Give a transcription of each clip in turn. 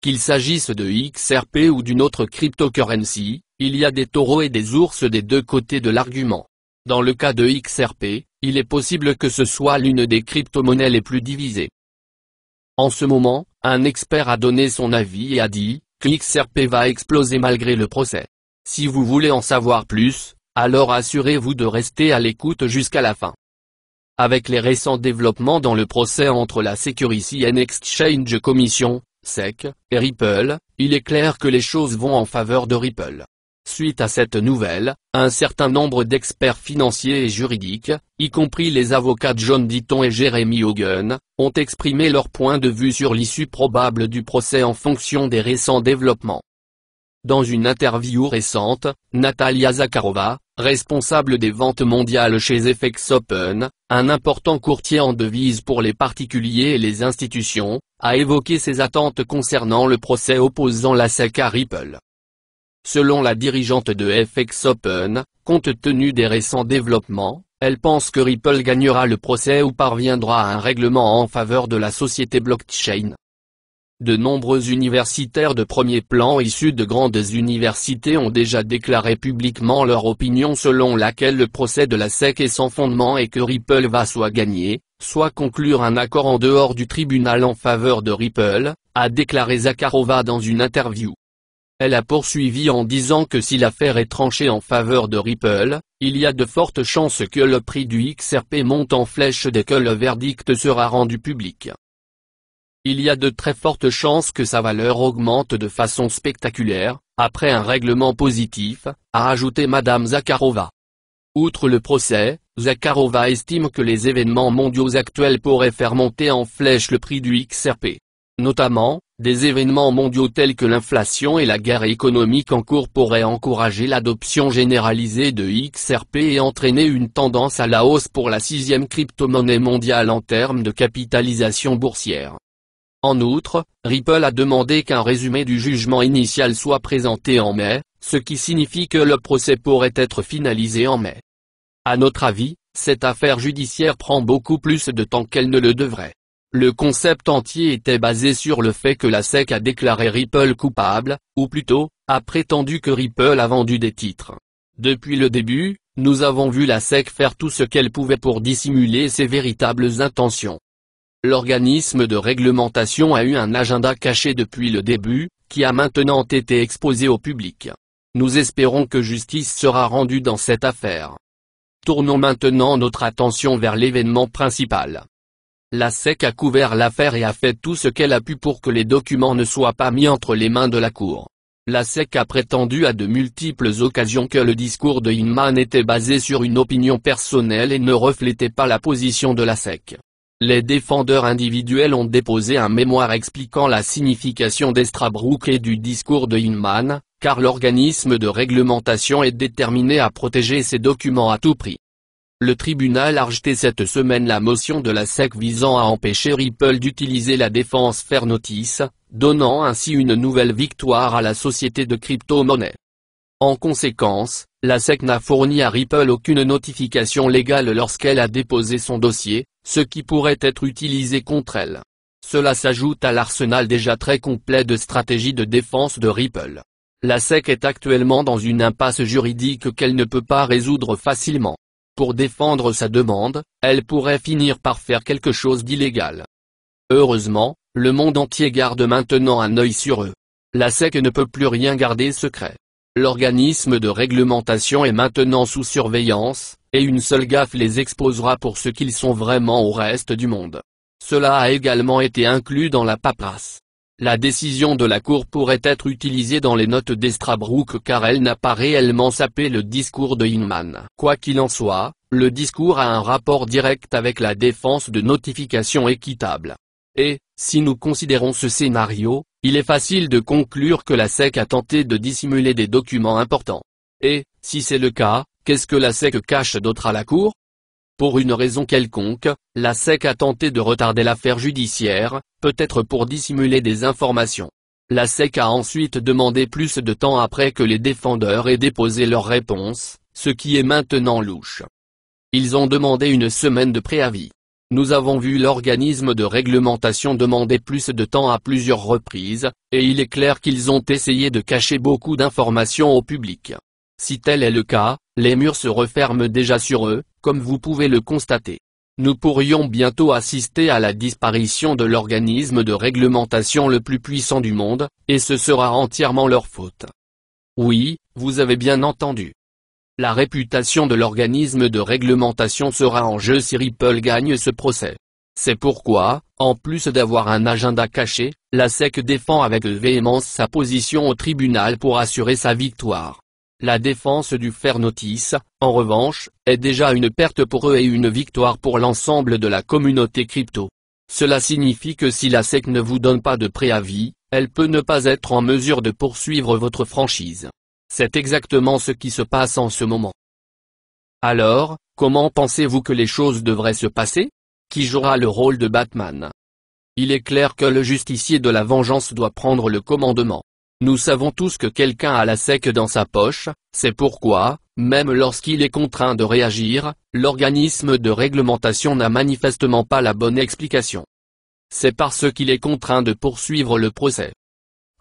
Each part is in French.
Qu'il s'agisse de XRP ou d'une autre cryptocurrency, il y a des taureaux et des ours des deux côtés de l'argument. Dans le cas de XRP, il est possible que ce soit l'une des crypto-monnaies les plus divisées. En ce moment, un expert a donné son avis et a dit que XRP va exploser malgré le procès. Si vous voulez en savoir plus, alors assurez-vous de rester à l'écoute jusqu'à la fin. Avec les récents développements dans le procès entre la Securities and Exchange Commission, SEC, et Ripple, il est clair que les choses vont en faveur de Ripple. Suite à cette nouvelle, un certain nombre d'experts financiers et juridiques, y compris les avocats John Ditton et Jeremy Hogan, ont exprimé leur point de vue sur l'issue probable du procès en fonction des récents développements. Dans une interview récente, Natalia Zakharova, responsable des ventes mondiales chez FX Open, un important courtier en devises pour les particuliers et les institutions, a évoqué ses attentes concernant le procès opposant la SEC à Ripple. Selon la dirigeante de FX Open, compte tenu des récents développements, elle pense que Ripple gagnera le procès ou parviendra à un règlement en faveur de la société blockchain. De nombreux universitaires de premier plan issus de grandes universités ont déjà déclaré publiquement leur opinion selon laquelle le procès de la SEC est sans fondement et que Ripple va soit gagner, soit conclure un accord en dehors du tribunal en faveur de Ripple, a déclaré Zakharova dans une interview. Elle a poursuivi en disant que si l'affaire est tranchée en faveur de Ripple, il y a de fortes chances que le prix du XRP monte en flèche dès que le verdict sera rendu public. Il y a de très fortes chances que sa valeur augmente de façon spectaculaire, après un règlement positif, a ajouté Madame Zakharova. Outre le procès, Zakharova estime que les événements mondiaux actuels pourraient faire monter en flèche le prix du XRP. Notamment, des événements mondiaux tels que l'inflation et la guerre économique en cours pourraient encourager l'adoption généralisée de XRP et entraîner une tendance à la hausse pour la sixième crypto-monnaie mondiale en termes de capitalisation boursière. En outre, Ripple a demandé qu'un résumé du jugement initial soit présenté en mai, ce qui signifie que le procès pourrait être finalisé en mai. À notre avis, cette affaire judiciaire prend beaucoup plus de temps qu'elle ne le devrait. Le concept entier était basé sur le fait que la SEC a déclaré Ripple coupable, ou plutôt, a prétendu que Ripple a vendu des titres. Depuis le début, nous avons vu la SEC faire tout ce qu'elle pouvait pour dissimuler ses véritables intentions. L'organisme de réglementation a eu un agenda caché depuis le début, qui a maintenant été exposé au public. Nous espérons que justice sera rendue dans cette affaire. Tournons maintenant notre attention vers l'événement principal. La SEC a couvert l'affaire et a fait tout ce qu'elle a pu pour que les documents ne soient pas mis entre les mains de la Cour. La SEC a prétendu à de multiples occasions que le discours de Hinman était basé sur une opinion personnelle et ne reflétait pas la position de la SEC. Les défendeurs individuels ont déposé un mémoire expliquant la signification d'Estrabrook et du discours de Hinman, car l'organisme de réglementation est déterminé à protéger ces documents à tout prix. Le tribunal a rejeté cette semaine la motion de la SEC visant à empêcher Ripple d'utiliser la défense Fair Notice, donnant ainsi une nouvelle victoire à la société de crypto-monnaie. En conséquence, la SEC n'a fourni à Ripple aucune notification légale lorsqu'elle a déposé son dossier, ce qui pourrait être utilisé contre elle. Cela s'ajoute à l'arsenal déjà très complet de stratégies de défense de Ripple. La SEC est actuellement dans une impasse juridique qu'elle ne peut pas résoudre facilement. Pour défendre sa demande, elle pourrait finir par faire quelque chose d'illégal. Heureusement, le monde entier garde maintenant un œil sur eux. La SEC ne peut plus rien garder secret. L'organisme de réglementation est maintenant sous surveillance, et une seule gaffe les exposera pour ce qu'ils sont vraiment au reste du monde. Cela a également été inclus dans la paperasse. La décision de la Cour pourrait être utilisée dans les notes d'Estrabrook car elle n'a pas réellement sapé le discours de Hinman. Quoi qu'il en soit, le discours a un rapport direct avec la défense de notification équitable. Et, si nous considérons ce scénario, il est facile de conclure que la SEC a tenté de dissimuler des documents importants. Et, si c'est le cas, qu'est-ce que la SEC cache d'autre à la Cour ? Pour une raison quelconque, la SEC a tenté de retarder l'affaire judiciaire, peut-être pour dissimuler des informations. La SEC a ensuite demandé plus de temps après que les défendeurs aient déposé leur réponse, ce qui est maintenant louche. Ils ont demandé une semaine de préavis. Nous avons vu l'organisme de réglementation demander plus de temps à plusieurs reprises, et il est clair qu'ils ont essayé de cacher beaucoup d'informations au public. Si tel est le cas, les murs se referment déjà sur eux, comme vous pouvez le constater. Nous pourrions bientôt assister à la disparition de l'organisme de réglementation le plus puissant du monde, et ce sera entièrement leur faute. Oui, vous avez bien entendu. La réputation de l'organisme de réglementation sera en jeu si Ripple gagne ce procès. C'est pourquoi, en plus d'avoir un agenda caché, la SEC défend avec véhémence sa position au tribunal pour assurer sa victoire. La défense du fair notice, en revanche, est déjà une perte pour eux et une victoire pour l'ensemble de la communauté crypto. Cela signifie que si la SEC ne vous donne pas de préavis, elle peut ne pas être en mesure de poursuivre votre franchise. C'est exactement ce qui se passe en ce moment. Alors, comment pensez-vous que les choses devraient se passer? Qui jouera le rôle de Batman? Il est clair que le justicier de la vengeance doit prendre le commandement. Nous savons tous que quelqu'un a la SEC dans sa poche, c'est pourquoi, même lorsqu'il est contraint de réagir, l'organisme de réglementation n'a manifestement pas la bonne explication. C'est parce qu'il est contraint de poursuivre le procès.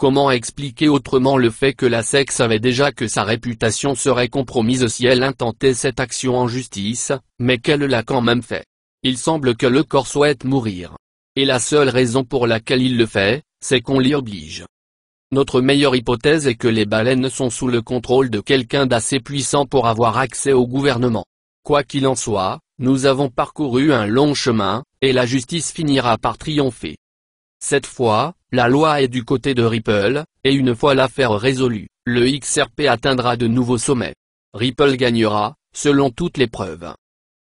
Comment expliquer autrement le fait que la SEC savait déjà que sa réputation serait compromise si elle intentait cette action en justice, mais qu'elle l'a quand même fait? Il semble que le corps souhaite mourir. Et la seule raison pour laquelle il le fait, c'est qu'on l'y oblige. Notre meilleure hypothèse est que les baleines sont sous le contrôle de quelqu'un d'assez puissant pour avoir accès au gouvernement. Quoi qu'il en soit, nous avons parcouru un long chemin, et la justice finira par triompher. Cette fois, la loi est du côté de Ripple, et une fois l'affaire résolue, le XRP atteindra de nouveaux sommets. Ripple gagnera, selon toutes les preuves.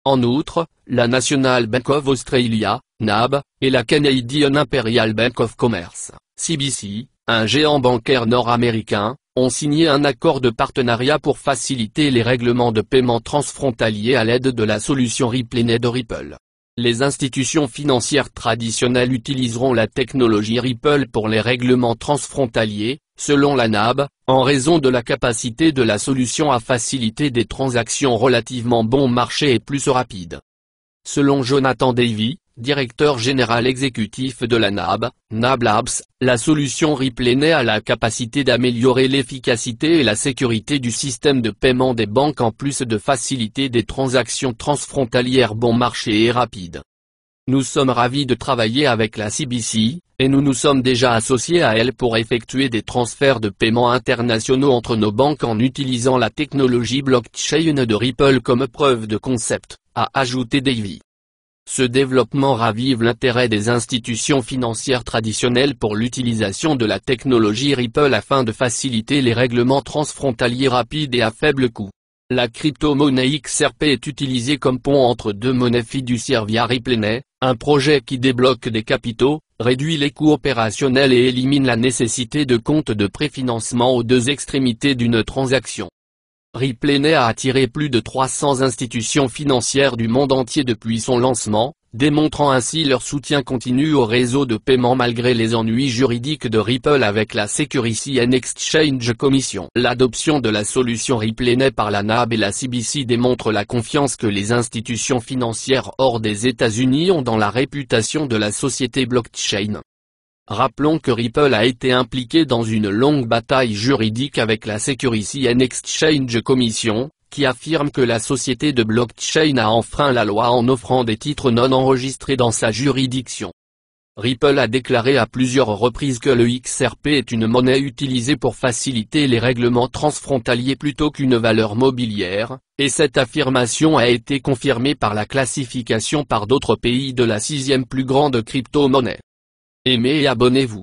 En outre, la National Bank of Australia, NAB, et la Canadian Imperial Bank of Commerce, CBC, un géant bancaire nord-américain, ont signé un accord de partenariat pour faciliter les règlements de paiement transfrontaliers à l'aide de la solution RippleNet de Ripple. Les institutions financières traditionnelles utiliseront la technologie Ripple pour les règlements transfrontaliers, selon la NAB, en raison de la capacité de la solution à faciliter des transactions relativement bon marché et plus rapides. Selon Jonathan Davy, directeur général exécutif de la NAB, NAB Labs, la solution RippleNet a la capacité d'améliorer l'efficacité et la sécurité du système de paiement des banques en plus de faciliter des transactions transfrontalières bon marché et rapides. Nous sommes ravis de travailler avec la CBC, et nous nous sommes déjà associés à elle pour effectuer des transferts de paiement internationaux entre nos banques en utilisant la technologie blockchain de Ripple comme preuve de concept, a ajouté Davy. Ce développement ravive l'intérêt des institutions financières traditionnelles pour l'utilisation de la technologie Ripple afin de faciliter les règlements transfrontaliers rapides et à faible coût. La crypto-monnaie XRP est utilisée comme pont entre deux monnaies fiduciaires via RippleNet, un projet qui débloque des capitaux, réduit les coûts opérationnels et élimine la nécessité de comptes de préfinancement aux deux extrémités d'une transaction. RippleNet a attiré plus de 300 institutions financières du monde entier depuis son lancement, démontrant ainsi leur soutien continu au réseau de paiement malgré les ennuis juridiques de Ripple avec la Securities and Exchange Commission. L'adoption de la solution RippleNet par la NAB et la CBC démontre la confiance que les institutions financières hors des États-Unis ont dans la réputation de la société blockchain. Rappelons que Ripple a été impliqué dans une longue bataille juridique avec la Securities and Exchange Commission, qui affirme que la société de blockchain a enfreint la loi en offrant des titres non enregistrés dans sa juridiction. Ripple a déclaré à plusieurs reprises que le XRP est une monnaie utilisée pour faciliter les règlements transfrontaliers plutôt qu'une valeur mobilière, et cette affirmation a été confirmée par la classification par d'autres pays de la 6e plus grande crypto-monnaie. Aimez et abonnez-vous.